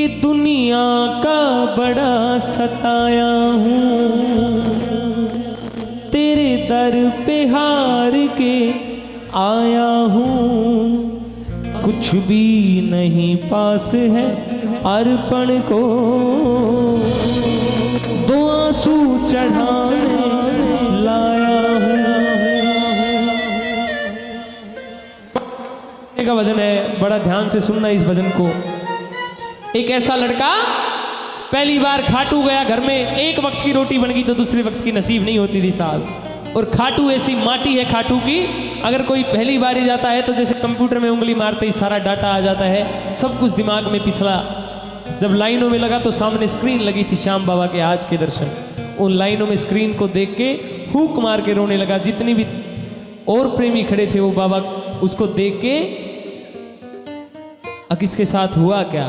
कि दुनिया का बड़ा सताया हूँ, तेरे दर पे हार के आया हूँ। कुछ भी नहीं पास है अर्पण को, दो आंसू चढ़ाने लाया हूँ। का भजन है, बड़ा ध्यान से सुनना इस भजन को। एक ऐसा लड़का पहली बार खाटू गया, घर में एक वक्त की रोटी बन गई तो दूसरे वक्त की नसीब नहीं होती थी साहब। और खाटू ऐसी माटी है खाटू की, अगर कोई पहली बार ही जाता है तो जैसे कंप्यूटर में उंगली मारते ही सारा डाटा आ जाता है, सब कुछ दिमाग में पिछला। जब लाइनों में लगा तो सामने स्क्रीन लगी थी श्याम बाबा के आज के दर्शन। उन लाइनों में स्क्रीन को देख के हुक मार के रोने लगा। जितनी भी और प्रेमी खड़े थे वो बाबा उसको देख के, किसके साथ हुआ क्या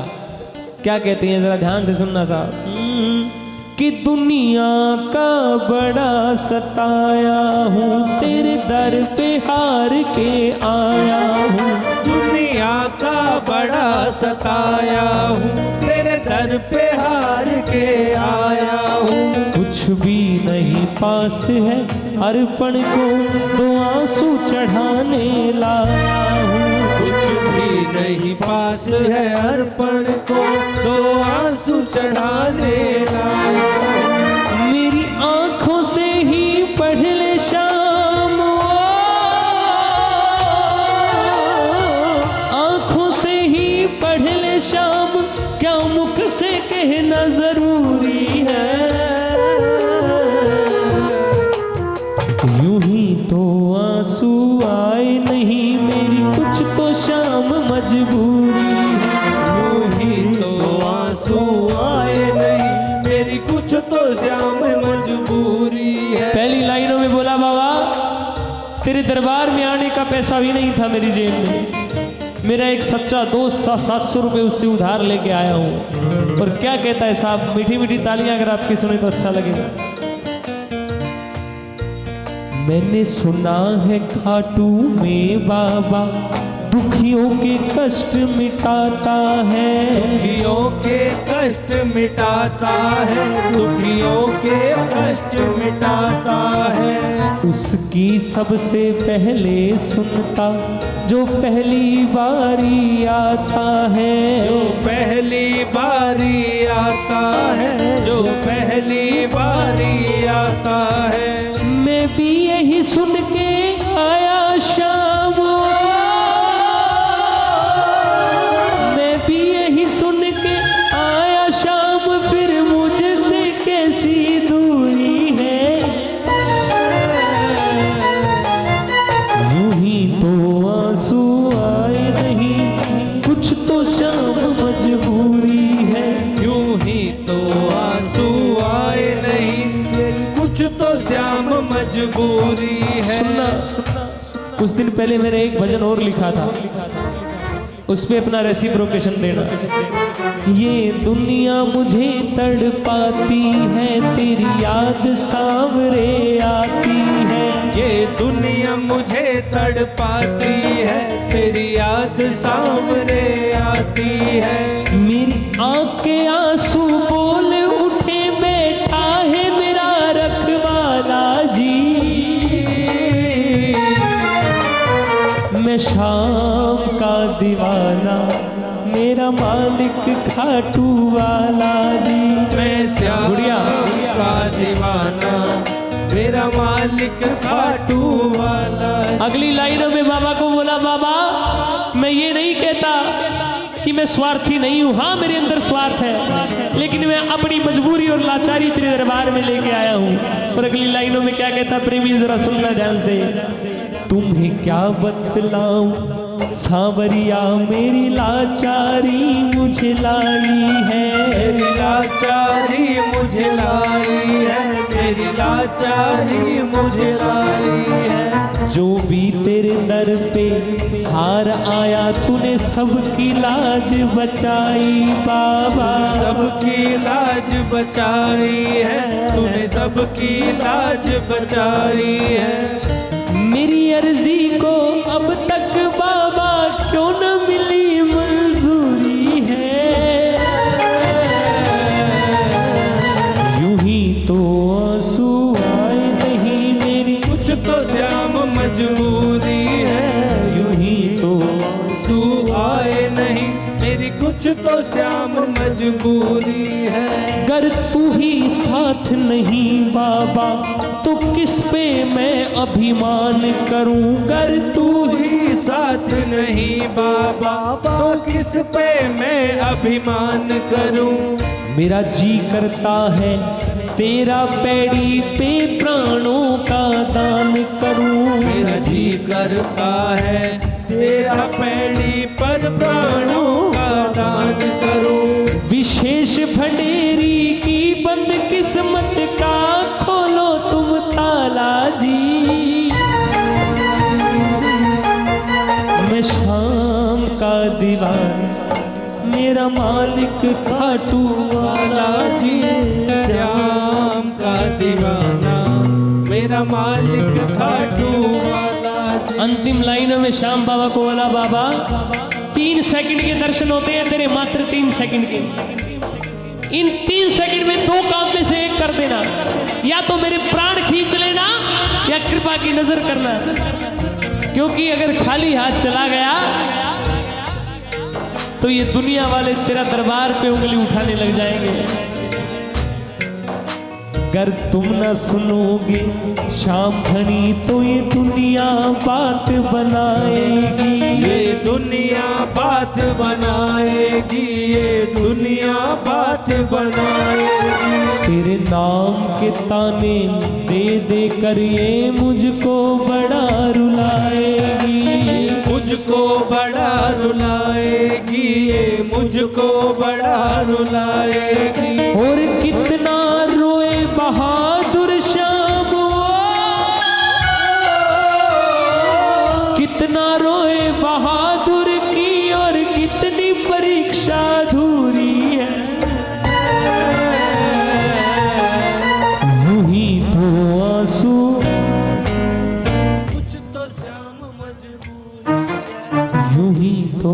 क्या कहते हैं, जरा ध्यान से सुनना साहब। कि दुनिया का बड़ा सताया हूँ, तेरे दर पे हार के आया हूँ। दुनिया का बड़ा सताया हूँ, तेरे दर पे हार के आया हूँ। कुछ भी नहीं पास है अर्पण को, दो आंसू चढ़ाने लाया हूँ। कुछ भी नहीं पास है अर्पण को, दो आंसू चढ़ाने लाया। मेरी आंखों से ही पढ़ ले शाम, आंखों से ही पढ़ ले शाम, क्या मुख से कहना जरूरी है। यूं ही तो आंसू आए नहीं मेरी, कुछ तो शाम मजबूरी है। यूं ही तो आंसू आए नहीं मेरी, कुछ तो शाम मजबूरी है। पहली लाइनों में बोला बाबा तेरे दरबार में आने का पैसा भी नहीं था मेरी जेब में, मेरा एक सच्चा दोस्त 700 रुपये उससे उधार लेके आया हूँ। और क्या कहता है साहब, मीठी मीठी तालियां अगर आपकी सुने तो अच्छा लगेगा। मैंने सुना है खाटू में बाबा दुखियों के कष्ट मिटाता है। दुखियों के कष्ट मिटाता है, दुखियों के कष्ट मिटाता है। उसकी सबसे पहले सुनता जो पहली बारी आता है। जो पहली बारी आता है, जो पहली बारी आता है। मैं भी यही सुन के आया शाम, मैं भी यही सुन के आया शाम, फिर मुझसे कैसी दूरी है। यूं ही तो आंसू आए नहीं, कुछ तो शाम मजबूरी है। यूं ही तो आंसू आए नहीं मेरी, कुछ तो श्याम मजबूरी है। सुनना, कुछ दिन पहले मैंने एक भजन और लिखा था, उस पे अपना रेसिप्रोकेशन देना। ये दुनिया मुझे तड़पाती है, तेरी याद सांवरे आती है। ये दुनिया मुझे तड़पाती है, तेरी याद सामने आती है। मेरी आँख के आंसू बोल उठे, बैठा है मेरा रखवाला जी। मैं शाम का दीवाना, मेरा मालिक खाटू वाला जी। मैं श्याम गुड़िया का दीवाना, मेरा मालिक खाटू वाला। अगली लाइनों में बाबा को बोला, बाबा मैं ये नहीं कहता कि मैं स्वार्थी नहीं हूँ, हाँ मेरे अंदर स्वार्थ है, लेकिन मैं अपनी मजबूरी और लाचारी तेरे दरबार में लेके आया हूँ। और अगली लाइनों में क्या कहता प्रेमी, जरा सुनना ध्यान से। तुम्हें क्या बतलाऊं सांवरिया, मेरी लाचारी मुझे लाई है। मेरी लाचारी मुझे लाई है, मेरी लाचारी मुझे लाई है। जो भी तेरे दर पे हार आया, तूने सबकी लाज बचाई बाबा। सबकी लाज बचाई है, तूने सबकी लाज बचाई है। मेरी अर्जी को अब तक बाबा क्यों न मिली मंजूरी है। मजबूरी है, यूं ही तो आंसू आए नहीं, मेरी कुछ तो श्याम मजबूरी है। अगर तू ही साथ नहीं बाबा तो किस पे मैं अभिमान करूं। अगर तू ही साथ नहीं बाबा तो किस पे मैं अभिमान करूं। मेरा जी करता है तेरा पैड़ी पे प्राणों का दान करूं। मेरा जी करता है तेरा पैड़ी पर प्राणों का दान करूं। विशेष भंडेरी की बंद किस्मत का खोलो तुम ताला जी। मैं शाम का दीवान मेरा मालिक खाटू वाला जी। श्याम का दीवाना मेरा मालिक खाटू वाला जी। अंतिम लाइनों में श्याम बाबा को बोला बाबा 3 सेकंड के दर्शन होते हैं तेरे, मात्र 3 सेकंड के। इन 3 सेकंड में 2 काम में से एक कर देना, या तो मेरे प्राण खींच लेना या कृपा की नजर करना। क्योंकि अगर खाली हाथ चला गया तो ये दुनिया वाले तेरा दरबार पे उंगली उठाने लग जाएंगे। अगर तुम न सुनोगे शाम घनी तो ये दुनिया बात बनाएगी। ये दुनिया बात बनाएगी, ये दुनिया बात बनाएगी। तेरे नाम के ताने दे दे कर ये मुझको बड़ा रुलाएगी। मुझको बड़ा रुलाएगी, ये मुझको बड़ा रुलाएगी। और कितना रोए बहादुर श्याम, कितना रोए बहादुर की और कितनी परीक्षा अधूरी है। यूं ही तो आंसू कुछ तो श्याम मजबूरी है, यूं ही तो